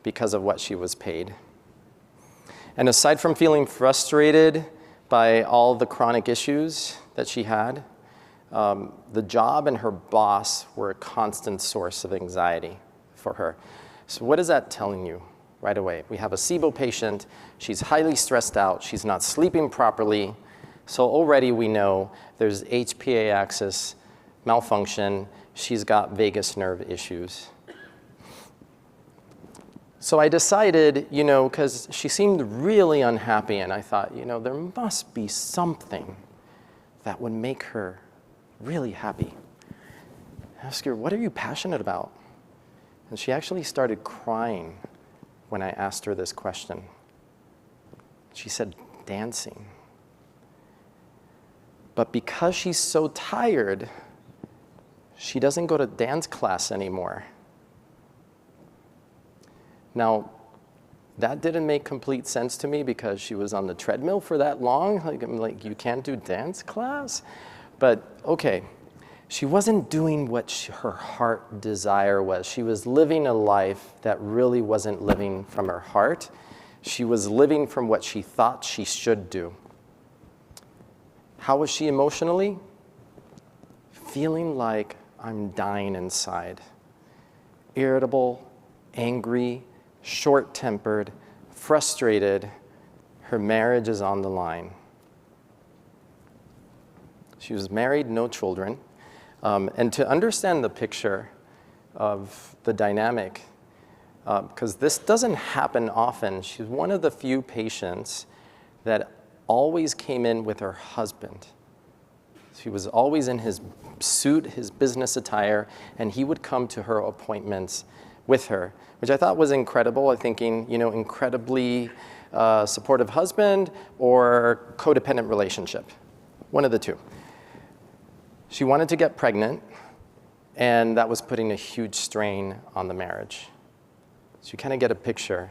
because of what she was paid. And aside from feeling frustrated by all the chronic issues that she had, the job and her boss were a constant source of anxiety for her. So what is that telling you right away? We have a SIBO patient. She's highly stressed out. She's not sleeping properly. So already we know there's HPA axis malfunction. She's got vagus nerve issues. So I decided, because she seemed really unhappy, and I thought, there must be something that would make her really happy. I asked her, what are you passionate about? And she actually started crying when I asked her this question. She said, dancing. But because she's so tired, she doesn't go to dance class anymore. Now, that didn't make complete sense to me because she was on the treadmill for that long. I'm like, you can't do dance class? But okay, she wasn't doing what her heart desire was. She was living a life that really wasn't living from her heart. She was living from what she thought she should do. How was she emotionally? Feeling like I'm dying inside. Irritable, angry, short-tempered, frustrated. Her marriage is on the line. She was married, no children. And to understand the picture of the dynamic, because this doesn't happen often, she's one of the few patients that always came in with her husband. She was always in his suit, his business attire, and he would come to her appointments with her, which I thought was incredible. I'm thinking, incredibly supportive husband or codependent relationship, one of the two. She wanted to get pregnant, and that was putting a huge strain on the marriage. So you kind of get a picture.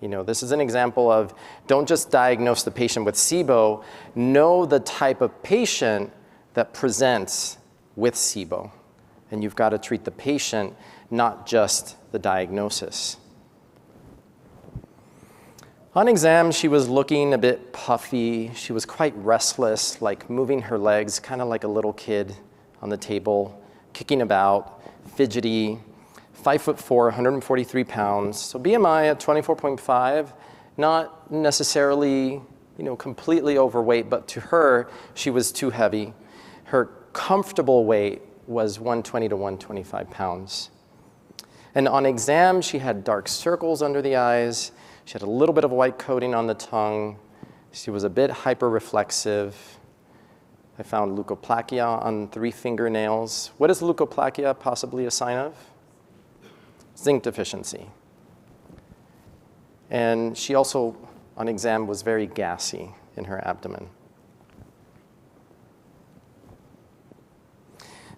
This is an example of don't just diagnose the patient with SIBO, know the type of patient that presents with SIBO. And you've got to treat the patient, not just the diagnosis. On exam, she was looking a bit puffy. She was quite restless, like moving her legs, kind of like a little kid on the table, kicking about, fidgety, 5'4", 143 pounds. So BMI at 24.5, not necessarily, completely overweight, but to her, she was too heavy. Her comfortable weight was 120 to 125 pounds. And on exam, she had dark circles under the eyes. She had a little bit of white coating on the tongue. She was a bit hyperreflexive. I found leukoplakia on 3 fingernails. What is leukoplakia possibly a sign of? Zinc deficiency. And she also, on exam, was very gassy in her abdomen.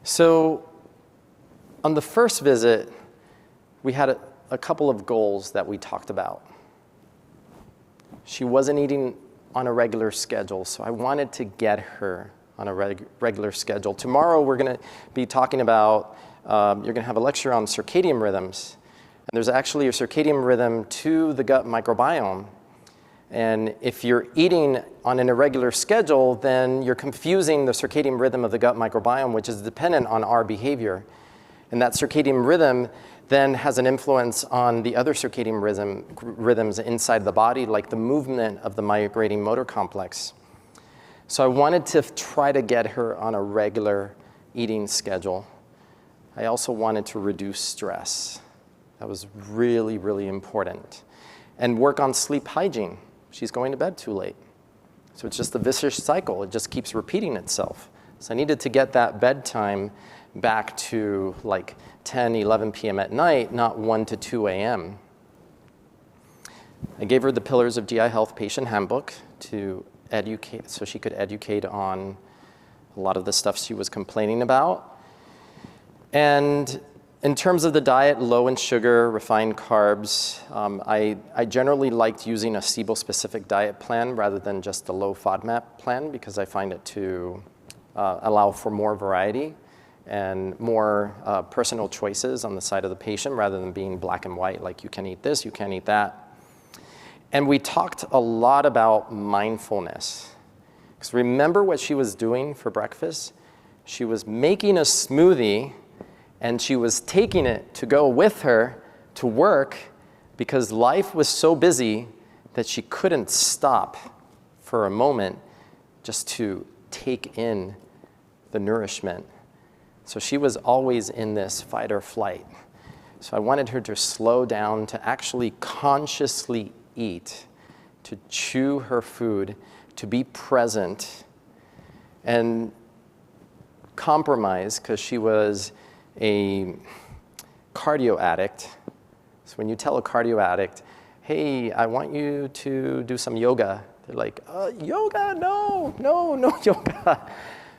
So on the first visit, we had a couple of goals that we talked about. She wasn't eating on a regular schedule, so I wanted to get her on a regular schedule. Tomorrow, we're going to be talking about, you're going to have a lecture on circadian rhythms. And there's actually a circadian rhythm to the gut microbiome. And if you're eating on an irregular schedule, then you're confusing the circadian rhythm of the gut microbiome, which is dependent on our behavior. And that circadian rhythm then has an influence on the other circadian rhythms inside the body, like the movement of the migrating motor complex. So I wanted to try to get her on a regular eating schedule. I also wanted to reduce stress. That was really, really important. And work on sleep hygiene. She's going to bed too late. So it's just a vicious cycle. It just keeps repeating itself. So I needed to get that bedtime back to like 10, 11 p.m. at night, not 1 to 2 a.m. I gave her the Pillars of GI Health patient handbook to educate, so she could educate on a lot of the stuff she was complaining about. And in terms of the diet, low in sugar, refined carbs, I generally liked using a SIBO-specific diet plan rather than just a low FODMAP plan because I find it to allow for more variety and more personal choices on the side of the patient rather than being black and white, like you can eat this, you can't eat that. And we talked a lot about mindfulness. Because remember what she was doing for breakfast? She was making a smoothie and she was taking it to go with her to work because life was so busy that she couldn't stop for a moment just to take in the nourishment. So she was always in this fight or flight. So I wanted her to slow down, to actually consciously eat, to chew her food, to be present, and compromise, because she was a cardio addict. So when you tell a cardio addict, hey, I want you to do some yoga They're like, yoga, no yoga.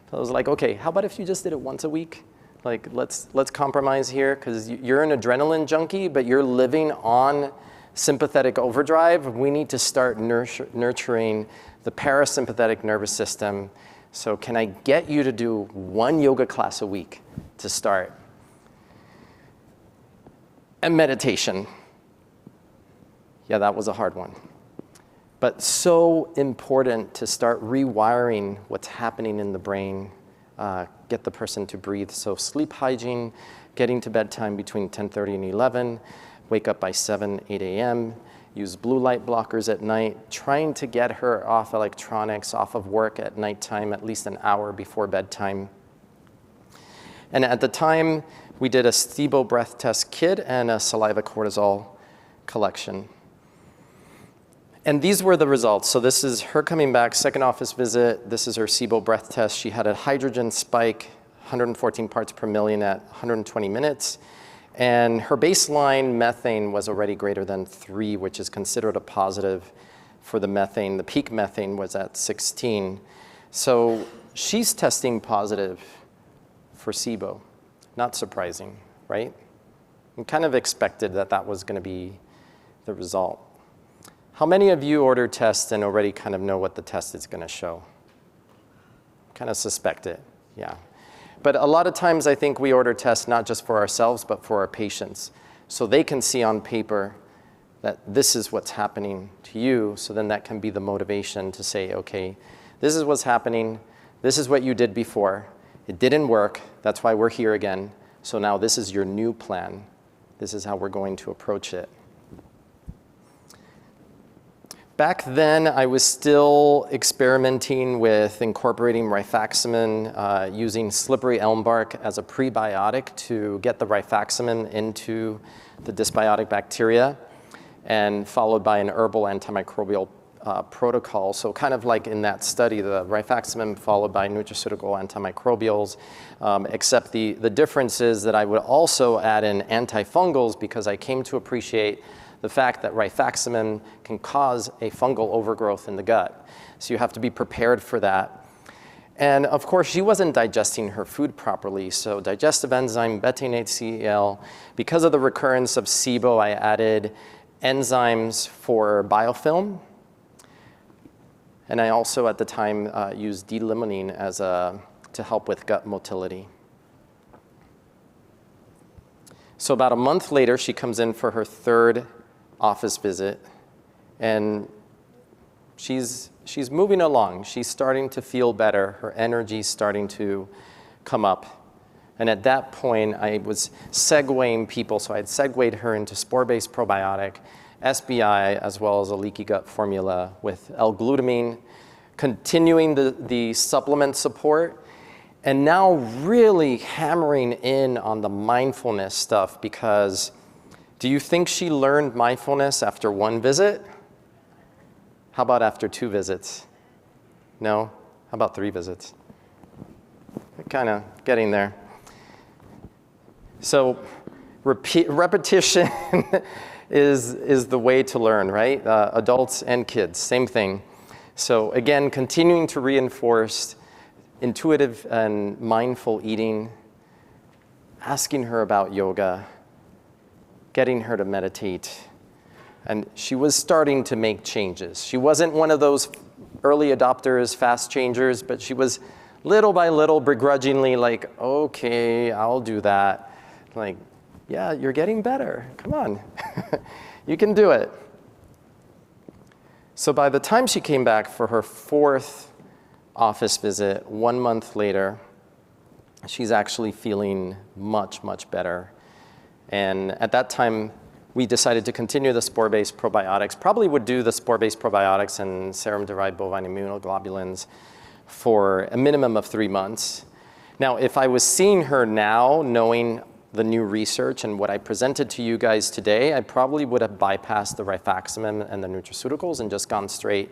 So I was like, okay, how about if you just did it once a week? Like, let's compromise here, because you're an adrenaline junkie, but you're living on sympathetic overdrive. We need to start nurturing the parasympathetic nervous system. So can I get you to do one yoga class a week to start? And meditation. Yeah, that was a hard one. But so important to start rewiring what's happening in the brain, get the person to breathe. So sleep hygiene, getting to bedtime between 10:30 and 11, wake up by 7, 8 a.m., use blue light blockers at night, trying to get her off electronics, off of work at nighttime, at least an hour before bedtime. And at the time, we did a SIBO breath test kit and a saliva cortisol collection. And these were the results. So this is her coming back, second office visit. This is her SIBO breath test. She had a hydrogen spike, 114 parts per million at 120 minutes. And her baseline methane was already greater than 3, which is considered a positive for the methane. The peak methane was at 16. So she's testing positive for SIBO. Not surprising, right? We kind of expected that that was going to be the result. How many of you order tests and already kind of know what the test is going to show? Kind of suspect it, yeah. But a lot of times I think we order tests not just for ourselves, but for our patients. So they can see on paper that this is what's happening to you. So then that can be the motivation to say, okay, this is what's happening. This is what you did before. It didn't work. That's why we're here again. So now this is your new plan. This is how we're going to approach it. Back then, I was still experimenting with incorporating rifaximin, using slippery elm bark as a prebiotic to get the rifaximin into the dysbiotic bacteria, and followed by an herbal antimicrobial protocol. So kind of like in that study, the rifaximin followed by nutraceutical antimicrobials, except the difference is that I would also add in antifungals, because I came to appreciate the fact that rifaximin can cause a fungal overgrowth in the gut. So you have to be prepared for that. And of course, she wasn't digesting her food properly. So digestive enzyme, betaine HCl, because of the recurrence of SIBO, I added enzymes for biofilm. And I also, at the time, used D-limonene to help with gut motility. So about a month later, she comes in for her third office visit, and she's moving along. She's starting to feel better. Her energy's starting to come up. And at that point, I was segueing people. So I had segued her into spore-based probiotic, SBI, as well as a leaky gut formula with L-glutamine, continuing the supplement support, and now really hammering in on the mindfulness stuff, because do you think she learned mindfulness after one visit? How about after 2 visits? No? How about 3 visits? Kind of getting there. So repetition is the way to learn, right? Adults and kids, same thing. So again, continuing to reinforce intuitive and mindful eating, asking her about yoga, getting her to meditate. And she was starting to make changes. She wasn't one of those early adopters, fast changers, but she was little by little, begrudgingly like, okay, I'll do that. Like, yeah, you're getting better. Come on. You can do it. So by the time she came back for her 4th office visit, 1 month later, she's actually feeling much, much better. And at that time, we decided to continue the spore-based probiotics. Probably would do the spore-based probiotics and serum-derived bovine immunoglobulins for a minimum of 3 months. Now, if I was seeing her now, knowing the new research and what I presented to you guys today, I probably would have bypassed the rifaximin and the nutraceuticals and just gone straight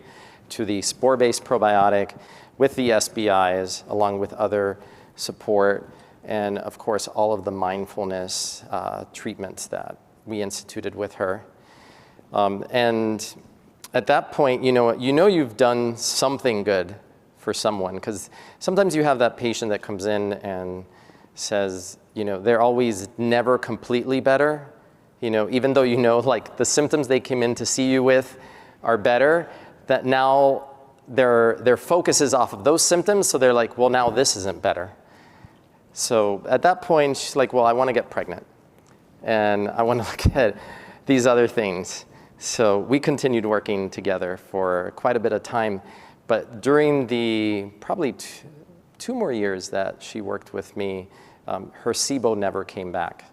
to the spore-based probiotic with the SBIs, along with other support, and of course, all of the mindfulness treatments that we instituted with her. And at that point, you know you've done something good for someone, because sometimes you have that patient that comes in and says, they're always never completely better, even though like the symptoms they came in to see you with are better, that now their focus is off of those symptoms, so they're like, well, now this isn't better. So at that point, she's like, well, I want to get pregnant, and I want to look at these other things. So we continued working together for quite a bit of time, but during the probably 2 more years that she worked with me, her SIBO never came back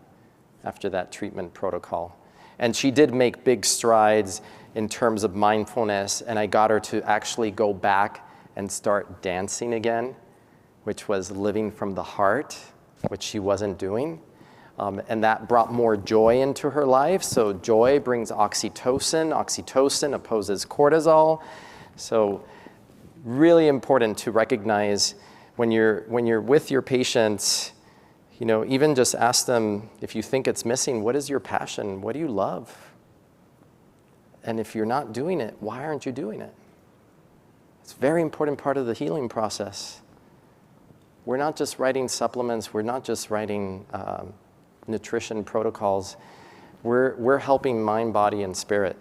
after that treatment protocol. And she did make big strides in terms of mindfulness, and I got her to actually go back and start dancing again, which was living from the heart, which she wasn't doing. And that brought more joy into her life. So joy brings oxytocin. Oxytocin opposes cortisol. So really important to recognize when you're with your patients, even just ask them, if you think it's missing, what is your passion? What do you love? And if you're not doing it, why aren't you doing it? It's a very important part of the healing process. We're not just writing supplements. We're not just writing nutrition protocols. We're helping mind, body, and spirit.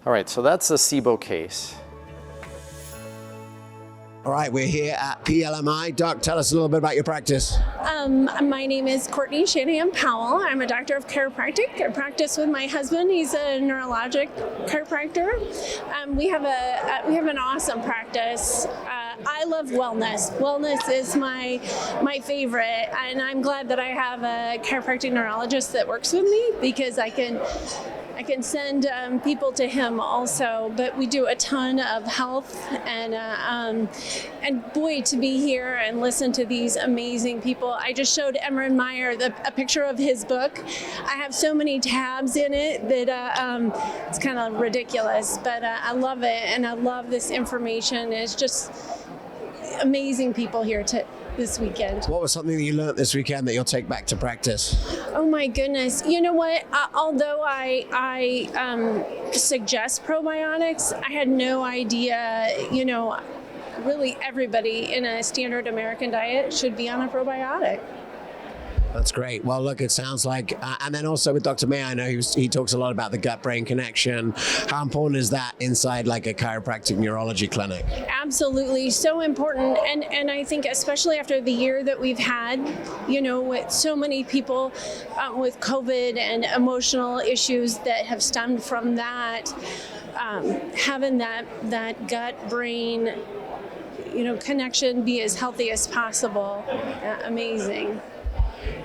All right, so that's the SIBO case. All right, we're here at PLMI. Doc, tell us a little bit about your practice. My name is Courtney Shanahan Powell. I'm a doctor of chiropractic. I practice with my husband. He's a neurologic chiropractor. We have an awesome practice. I love wellness. Wellness is my favorite, and I'm glad that I have a chiropractic neurologist that works with me, because I can send people to him also. But we do a ton of health, and boy, to be here and listen to these amazing people. I just showed Emran Meyer a picture of his book. I have so many tabs in it that it's kind of ridiculous, but I love it, and I love this information. It's just amazing people here this weekend. What was something that you learned this weekend that you'll take back to practice? Oh my goodness. You know what? Although I suggest probiotics, I had no idea, really everybody in a standard American diet should be on a probiotic. That's great. Well, look, it sounds like, and then also with Dr. May, I know he talks a lot about the gut-brain connection. How important is that inside like a chiropractic neurology clinic? Absolutely, so important. And I think especially after the year that we've had, with so many people with COVID and emotional issues that have stemmed from that, having that gut-brain connection be as healthy as possible, amazing.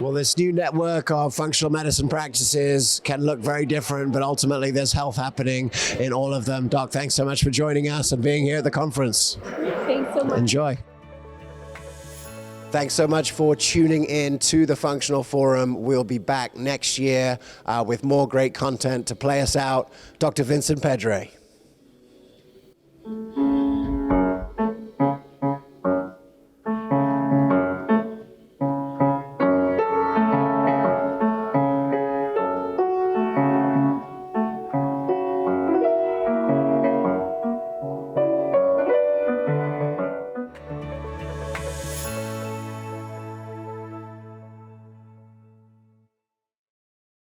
Well, this new network of functional medicine practices can look very different, but ultimately there's health happening in all of them. Doc, thanks so much for joining us and being here at the conference. Thanks so much. Enjoy. Thanks so much for tuning in to the Functional Forum. We'll be back next year with more great content to play us out. Dr. Vincent Pedre.